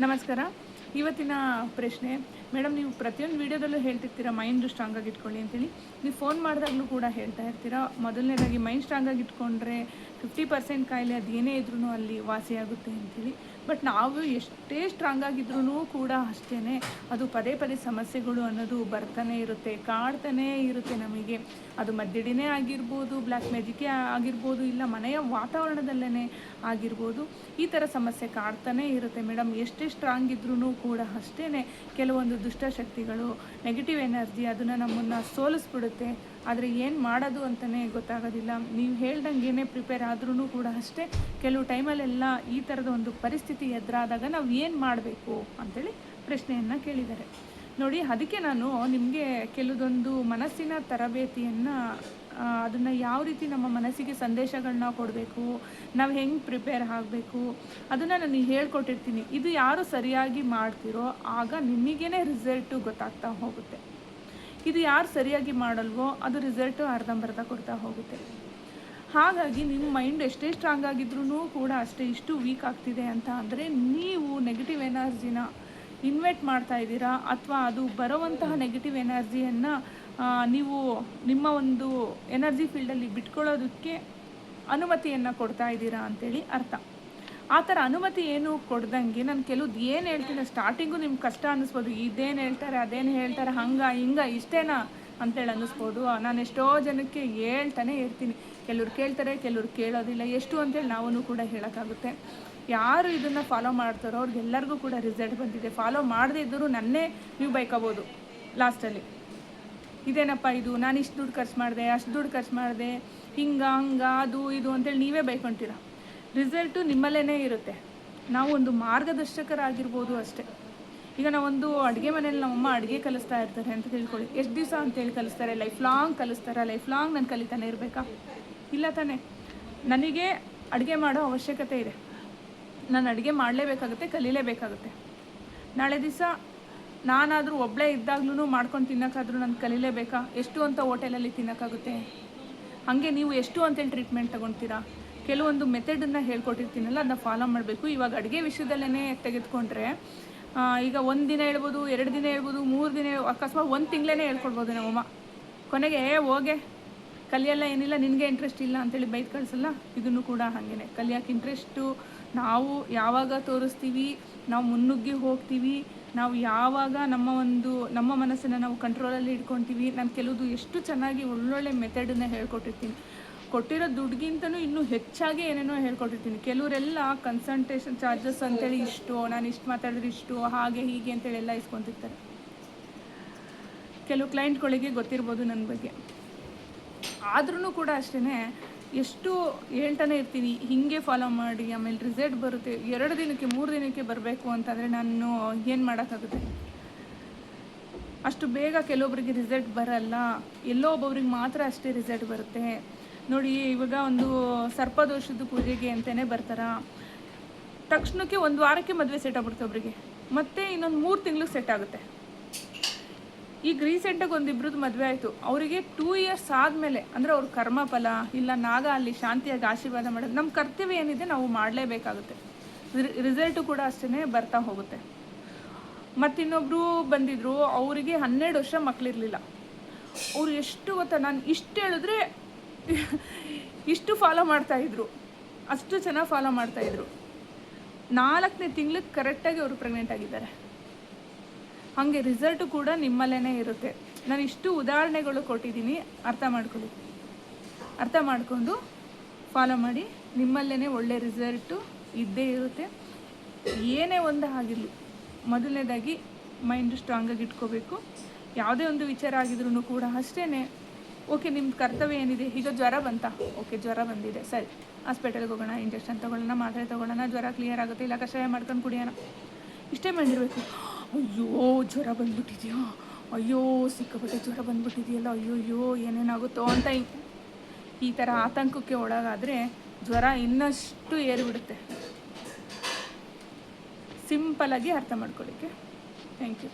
ನಮಸ್ಕಾರ. ಇವತ್ತಿನ ಪ್ರಶ್ನೆ, ಮೇಡಮ್ ನೀವು ಪ್ರತಿಯೊಂದು ವೀಡಿಯೋದಲ್ಲೂ ಹೇಳ್ತಿರ್ತೀರ ಮೈಂಡ್ ಸ್ಟ್ರಾಂಗ್ ಆಗಿ ಇಟ್ಕೊಳ್ಳಿ ಅಂತೇಳಿ. ನೀವು ಫೋನ್ ಮಾಡಿದಾಗಲೂ ಕೂಡ ಹೇಳ್ತಾ ಇರ್ತೀರ, ಮೊದಲನೇದಾಗಿ ಮೈಂಡ್ ಸ್ಟ್ರಾಂಗ್ ಆಗಿ ಇಟ್ಕೊಂಡ್ರೆ 50% ಕಾಯಿಲೆ ಅದೇನೇ ಇದ್ರೂ ಅಲ್ಲಿ ವಾಸಿಯಾಗುತ್ತೆ ಅಂತೇಳಿ. ಬಟ್ ನಾವು ಎಷ್ಟೇ ಸ್ಟ್ರಾಂಗ್ ಆಗಿದ್ರೂ ಕೂಡ ಅಷ್ಟೇ ಅದು ಪದೇ ಪದೇ ಸಮಸ್ಯೆಗಳು ಅನ್ನೋದು ಬರ್ತಾನೆ ಇರುತ್ತೆ, ಕಾಡ್ತಾನೇ ಇರುತ್ತೆ ನಮಗೆ. ಅದು ಮದ್ದಿಡಿನೇ ಆಗಿರ್ಬೋದು, ಬ್ಲ್ಯಾಕ್ ಮ್ಯಾಜಿಕೇ ಆಗಿರ್ಬೋದು, ಇಲ್ಲ ಮನೆಯ ವಾತಾವರಣದಲ್ಲೇ ಆಗಿರ್ಬೋದು. ಈ ಥರ ಸಮಸ್ಯೆ ಕಾಡ್ತಾನೇ ಇರುತ್ತೆ ಮೇಡಮ್. ಎಷ್ಟೇ ಸ್ಟ್ರಾಂಗ್ ಇದ್ರೂ ಕೂಡ ಅಷ್ಟೇ ಕೆಲವೊಂದು ದುಷ್ಟಶಕ್ತಿಗಳು, ನೆಗೆಟಿವ್ ಎನರ್ಜಿ ಅದನ್ನು ನಮ್ಮನ್ನು ಸೋಲಿಸ್ಬಿಡುತ್ತೆ. ಆದರೆ ಏನು ಮಾಡೋದು ಅಂತಲೇ ಗೊತ್ತಾಗೋದಿಲ್ಲ. ನೀವು ಹೇಳ್ದಂಗೆ ಪ್ರಿಪೇರ್ ಆದ್ರೂ ಕೂಡ ಅಷ್ಟೇ ಕೆಲವು ಟೈಮಲ್ಲೆಲ್ಲ ಈ ಥರದ ಒಂದು ಪರಿಸ್ಥಿತಿ ಎದುರಾದಾಗ ನಾವು ಏನು ಮಾಡಬೇಕು ಅಂಥೇಳಿ ಪ್ರಶ್ನೆಯನ್ನು ಕೇಳಿದ್ದಾರೆ. ನೋಡಿ, ಅದಕ್ಕೆ ನಾನು ನಿಮಗೆ ಕೆಲವೊಂದು ಮನಸ್ಸಿನ ತರಬೇತಿಯನ್ನು, ಅದನ್ನು ಯಾವ ರೀತಿ ನಮ್ಮ ಮನಸ್ಸಿಗೆ ಸಂದೇಶಗಳನ್ನ ಕೊಡಬೇಕು, ನಾವು ಹೆಂಗೆ ಪ್ರಿಪೇರ್ ಆಗಬೇಕು ಅದನ್ನು ನಾನು ಹೇಳ್ಕೊಟ್ಟಿರ್ತೀನಿ. ಇದು ಯಾರು ಸರಿಯಾಗಿ ಮಾಡ್ತಿರೋ ಆಗ ನಿಮಗೇ ರಿಸಲ್ಟು ಗೊತ್ತಾಗ್ತಾ ಹೋಗುತ್ತೆ. ಇದು ಯಾರು ಸರಿಯಾಗಿ ಮಾಡಲ್ವೋ ಅದು ರಿಸಲ್ಟು ಅರ್ಧಂಬರ್ಧ ಕೊಡ್ತಾ ಹೋಗುತ್ತೆ. ಹಾಗಾಗಿ ನಿಮ್ಮ ಮೈಂಡ್ ಎಷ್ಟೇ ಸ್ಟ್ರಾಂಗ್ ಆಗಿದ್ರೂ ಕೂಡ ಅಷ್ಟೇ ಇಷ್ಟು ವೀಕ್ ಆಗ್ತಿದೆ ಅಂತ ಅಂದರೆ ನೀವು ನೆಗೆಟಿವ್ ಎನರ್ಜಿನ ಇನ್ವೈಟ್ ಮಾಡ್ತಾ ಇದ್ದೀರಾ, ಅಥವಾ ಅದು ಬರುವಂತಹ ನೆಗೆಟಿವ್ ಎನರ್ಜಿಯನ್ನು ನೀವು ನಿಮ್ಮ ಒಂದು ಎನರ್ಜಿ ಫೀಲ್ಡಲ್ಲಿ ಬಿಟ್ಕೊಳ್ಳೋದಕ್ಕೆ ಅನುಮತಿಯನ್ನು ಕೊಡ್ತಾ ಇದ್ದೀರಾ ಅಂಥೇಳಿ ಅರ್ಥ. ಆ ಥರ ಅನುಮತಿ ಏನು ಕೊಡ್ದಂಗೆ ನಾನು ಕೆಲವ್ದು ಏನು ಹೇಳ್ತೀನಿ, ಸ್ಟಾರ್ಟಿಂಗು ನಿಮ್ಗೆ ಕಷ್ಟ ಅನ್ನಿಸ್ಬೋದು, ಇದೇನು ಹೇಳ್ತಾರೆ ಅದೇನು ಹೇಳ್ತಾರೆ ಹಿಂಗೆ ಇಷ್ಟೇನಾ ಅಂತೇಳಿ ಅನ್ನಿಸ್ಬೋದು. ನಾನು ಎಷ್ಟೋ ಜನಕ್ಕೆ ಹೇಳ್ತಾನೆ ಇರ್ತೀನಿ, ಕೆಲವ್ರು ಕೇಳ್ತಾರೆ ಕೆಲವ್ರು ಕೇಳೋದಿಲ್ಲ. ಎಷ್ಟು ಅಂತೇಳಿ ನಾವು ಕೂಡ ಹೇಳೋಕ್ಕಾಗುತ್ತೆ. ಯಾರು ಇದನ್ನು ಫಾಲೋ ಮಾಡ್ತಾರೋ ಅವ್ರಿಗೆಲ್ಲರಿಗೂ ಕೂಡ ರಿಸಲ್ಟ್ ಬಂದಿದೆ. ಫಾಲೋ ಮಾಡದೇ ಇದ್ದರೂ ನನ್ನೇ ನೀವು ಬೈಕೋಬೋದು ಲಾಸ್ಟಲ್ಲಿ, ಇದೇನಪ್ಪ ಇದು, ನಾನು ಇಷ್ಟು ದುಡ್ಡು ಖರ್ಚು ಮಾಡಿದೆ, ಅಷ್ಟು ದುಡ್ಡು ಖರ್ಚು ಮಾಡಿದೆ, ಹಂಗೆ ಅದು ಇದು ಅಂತೇಳಿ ನೀವೇ ಬೈಕೊತೀರ. ರಿಸಲ್ಟು ನಿಮ್ಮಲ್ಲೇ ಇರುತ್ತೆ. ನಾವು ಒಂದು ಮಾರ್ಗದರ್ಶಕರಾಗಿರ್ಬೋದು ಅಷ್ಟೇ. ಈಗ ನಾವೊಂದು ಅಡುಗೆ ಮನೇಲಿ ನಮ್ಮಮ್ಮ ಅಡುಗೆ ಕಲಿಸ್ತಾ ಇರ್ತಾರೆ ಅಂತ ತಿಳ್ಕೊಳ್ಳಿ. ಎಷ್ಟು ದಿವಸ ಅಂತೇಳಿ ಕಲಿಸ್ತಾರೆ? ಲೈಫ್ ಲಾಂಗ್ ಕಲಿಸ್ತಾರೆ. ಲೈಫ್ ಲಾಂಗ್ ನಾನು ಕಲಿತಾನೆ ಇರಬೇಕಾ? ಇಲ್ಲ ತಾನೇ. ನನಗೆ ಅಡುಗೆ ಮಾಡೋ ಅವಶ್ಯಕತೆ ಇದೆ, ನಾನು ಅಡುಗೆ ಮಾಡಲೇಬೇಕಾಗುತ್ತೆ, ಕಲೀಲೇಬೇಕಾಗುತ್ತೆ. ನಾಳೆ ದಿವಸ ನಾನಾದರೂ ಒಬ್ಬಳೇ ಇದ್ದಾಗ್ಲೂ ಮಾಡ್ಕೊಂಡು ತಿನ್ನೋಕ್ಕಾದ್ರೂ ನಾನು ಕಲೀಲೇಬೇಕಾ? ಎಷ್ಟು ಅಂತ ಹೋಟೆಲಲ್ಲಿ ತಿನ್ನೋಕ್ಕಾಗುತ್ತೆ? ಹಾಗೆ ನೀವು ಎಷ್ಟು ಅಂತೇಳಿ ಟ್ರೀಟ್ಮೆಂಟ್ ತೊಗೊಳ್ತೀರಾ? ಕೆಲವೊಂದು ಮೆಥಡನ್ನು ಹೇಳ್ಕೊಟ್ಟಿರ್ತೀನಲ್ಲ, ಅದನ್ನ ಫಾಲೋ ಮಾಡಬೇಕು. ಇವಾಗ ಅಡುಗೆ ವಿಷಯದಲ್ಲೇ ತೆಗೆದುಕೊಂಡ್ರೆ, ಈಗ 1 ದಿನ ಹೇಳ್ಬೋದು, 2 ದಿನ ಹೇಳ್ಬೋದು, 3 ದಿನ, ಅಕಸ್ಮಾತ್ 1 ತಿಂಗಳೇ ಹೇಳ್ಕೊಡ್ಬೋದು ನಮ್ಮಮ್ಮ. ಕೊನೆಗೆ ಹೋಗೆ ಕಲಿಯಲ್ಲ, ಏನಿಲ್ಲ, ನಿನಗೆ ಇಂಟ್ರೆಸ್ಟ್ ಇಲ್ಲ ಅಂತೇಳಿ ಬೈದು ಕಳಿಸಲ್ಲ. ಇದನ್ನು ಕೂಡ ಹಾಗೇ, ಕಲಿಯೋಕೆ ಇಂಟ್ರೆಸ್ಟು ನಾವು ಯಾವಾಗ ತೋರಿಸ್ತೀವಿ, ನಾವು ಮುನ್ನುಗ್ಗಿ ಹೋಗ್ತೀವಿ, ನಾವು ಯಾವಾಗ ನಮ್ಮ ಮನಸ್ಸನ್ನು ನಾವು ಕಂಟ್ರೋಲಲ್ಲಿ ಇಟ್ಕೊತೀವಿ. ನಾನು ಕೆಲವುದು ಎಷ್ಟು ಚೆನ್ನಾಗಿ ಒಳ್ಳೊಳ್ಳೆ ಮೆಥಡನ್ನು ಹೇಳ್ಕೊಟ್ಟಿರ್ತೀನಿ. ಕೊಟ್ಟಿರೋ ದುಡ್ಡಿಗಿಂತನೂ ಇನ್ನೂ ಹೆಚ್ಚಾಗಿ ಏನೇನೋ ಹೇಳ್ಕೊಟ್ಟಿರ್ತೀನಿ. ಕೆಲವರೆಲ್ಲ ಕನ್ಸಲ್ಟೇಷನ್ ಚಾರ್ಜಸ್ ಅಂತೇಳಿ ಇಷ್ಟು, ನಾನು ಇಷ್ಟು ಮಾತಾಡಿದ್ರೆ ಇಷ್ಟು, ಹಾಗೆ ಹೀಗೆ ಅಂತೇಳಿ ಎಲ್ಲ ಇಸ್ಕೊತಿರ್ತಾರೆ. ಕೆಲವು ಕ್ಲೈಂಟ್ಗಳಿಗೆ ಗೊತ್ತಿರ್ಬೋದು ನನ್ನ ಬಗ್ಗೆ. ಆದ್ರೂ ಕೂಡ ಅಷ್ಟೇ ಎಷ್ಟು ಹೇಳ್ತಾನೆ ಇರ್ತೀನಿ, ಹೀಗೆ ಫಾಲೋ ಮಾಡಿ, ಆಮೇಲೆ ರಿಸಲ್ಟ್ ಬರುತ್ತೆ. 2 ದಿನಕ್ಕೆ 3 ದಿನಕ್ಕೆ ಬರಬೇಕು ಅಂತಂದರೆ ನಾನು ಏನು ಮಾಡೋಕ್ಕಾಗುತ್ತೆ? ಅಷ್ಟು ಬೇಗ ಕೆಲವೊಬ್ಬರಿಗೆ ರಿಸಲ್ಟ್ ಬರಲ್ಲ, ಎಲ್ಲೋ ಒಬ್ಬೊಬ್ರಿಗೆ ಮಾತ್ರ ಅಷ್ಟೇ ರಿಸಲ್ಟ್ ಬರುತ್ತೆ. ನೋಡಿ, ಇವಾಗ ಒಂದು ಸರ್ಪದೋಷದ ಪೂಜೆಗೆ ಅಂತಲೇ ಬರ್ತಾರ, ತಕ್ಷಣಕ್ಕೆ 1 ವಾರಕ್ಕೆ ಮದುವೆ ಸೆಟ್ ಆಗ್ಬಿಡುತ್ತೆ ಒಬ್ಬರಿಗೆ, ಮತ್ತು ಇನ್ನೊಂದು 3 ತಿಂಗ್ಳಿಗೆ ಸೆಟ್ ಆಗುತ್ತೆ. ಈಗ ರೀಸೆಂಟಾಗಿ ಒಂದಿಬ್ರದ್ದು ಮದುವೆ ಆಯಿತು, ಅವರಿಗೆ 2 ಇಯರ್ಸ್ ಆದಮೇಲೆ, ಅಂದರೆ ಅವ್ರ ಕರ್ಮಫಲ ಇಲ್ಲ ನಾಗ ಅಲ್ಲಿ ಶಾಂತಿಯಾಗಿ ಆಶೀರ್ವಾದ ಮಾಡೋದು. ನಮ್ಮ ಕರ್ತವ್ಯ ಏನಿದೆ ನಾವು ಮಾಡಲೇಬೇಕಾಗುತ್ತೆ. ರಿಸಲ್ಟು ಕೂಡ ಅಷ್ಟೇ ಬರ್ತಾ ಹೋಗುತ್ತೆ. ಮತ್ತಿನ್ನೊಬ್ಬರು ಬಂದಿದ್ದರು, ಅವರಿಗೆ 12 ವರ್ಷ ಮಕ್ಕಳಿರಲಿಲ್ಲ. ಅವರು ಎಷ್ಟು ಗೊತ್ತಾ, ನಾನು ಇಷ್ಟು ಹೇಳಿದ್ರೆ ಇಷ್ಟು ಫಾಲೋ ಮಾಡ್ತಾಯಿದ್ರು, ಅಷ್ಟು ಚೆನ್ನಾಗಿ ಫಾಲೋ ಮಾಡ್ತಾಯಿದ್ರು. 4ನೇ ತಿಂಗಳಿಗೆ ಕರೆಕ್ಟಾಗಿ ಅವರು ಪ್ರೆಗ್ನೆಂಟ್ ಆಗಿದ್ದಾರೆ. ಹಾಗೆ ರಿಸಲ್ಟು ಕೂಡ ನಿಮ್ಮಲ್ಲೇ ಇರುತ್ತೆ. ನಾನು ಇಷ್ಟು ಉದಾಹರಣೆಗಳು ಕೊಟ್ಟಿದ್ದೀನಿ, ಅರ್ಥ ಮಾಡ್ಕೊಳ್ಳಿ. ಅರ್ಥ ಮಾಡಿಕೊಂಡು ಫಾಲೋ ಮಾಡಿ, ನಿಮ್ಮಲ್ಲೇ ಒಳ್ಳೆ ರಿಸಲ್ಟು ಇದ್ದೇ ಇರುತ್ತೆ. ಏನೇ ಒಂದು ಆಗಿರಲಿ, ಮೊದಲನೇದಾಗಿ ಮೈಂಡು ಸ್ಟ್ರಾಂಗಾಗಿ ಇಟ್ಕೋಬೇಕು. ಯಾವುದೇ ಒಂದು ವಿಚಾರ ಆಗಿದ್ರೂ ಕೂಡ ಅಷ್ಟೇ. ಓಕೆ, ನಿಮ್ಮ ಕರ್ತವ್ಯ ಏನಿದೆ? ಈಗ ಜ್ವರ ಬಂತಾ? ಓಕೆ, ಜ್ವರ ಬಂದಿದೆ, ಸರಿ, ಹಾಸ್ಪಿಟಲ್ಗೆ ಹೋಗೋಣ, ಇಂಜೆಕ್ಷನ್ ತೊಗೊಳ್ಳೋಣ, ಮಾತ್ರೆ ತೊಗೊಳ್ಳೋಣ, ಜ್ವರ ಕ್ಲಿಯರ್ ಆಗುತ್ತೆ, ಇಲ್ಲ ಕಷಾಯ ಮಾಡ್ಕೊಂಡು ಕುಡಿಯೋಣ, ಇಷ್ಟೇ ಮಾಡಿರಬೇಕು. ಅಯ್ಯೋ ಜ್ವರ ಬಂದ್ಬಿಟ್ಟಿದೆಯಾ, ಅಯ್ಯೋ ಸಿಕ್ಕಾಪಟ್ಟೆ ಜ್ವರ ಬಂದ್ಬಿಟ್ಟಿದೆಯಲ್ಲ, ಅಯ್ಯೋ ಏನೇನಾಗುತ್ತೋ ಅಂತ ಈ ಥರ ಆತಂಕಕ್ಕೆ ಒಳಗಾದರೆ ಜ್ವರ ಇನ್ನಷ್ಟು ಏರಿಬಿಡುತ್ತೆ. ಸಿಂಪಲಾಗಿ ಅರ್ಥ ಮಾಡ್ಕೊಳ್ಳಿಕ್ಕೆ. Thank you.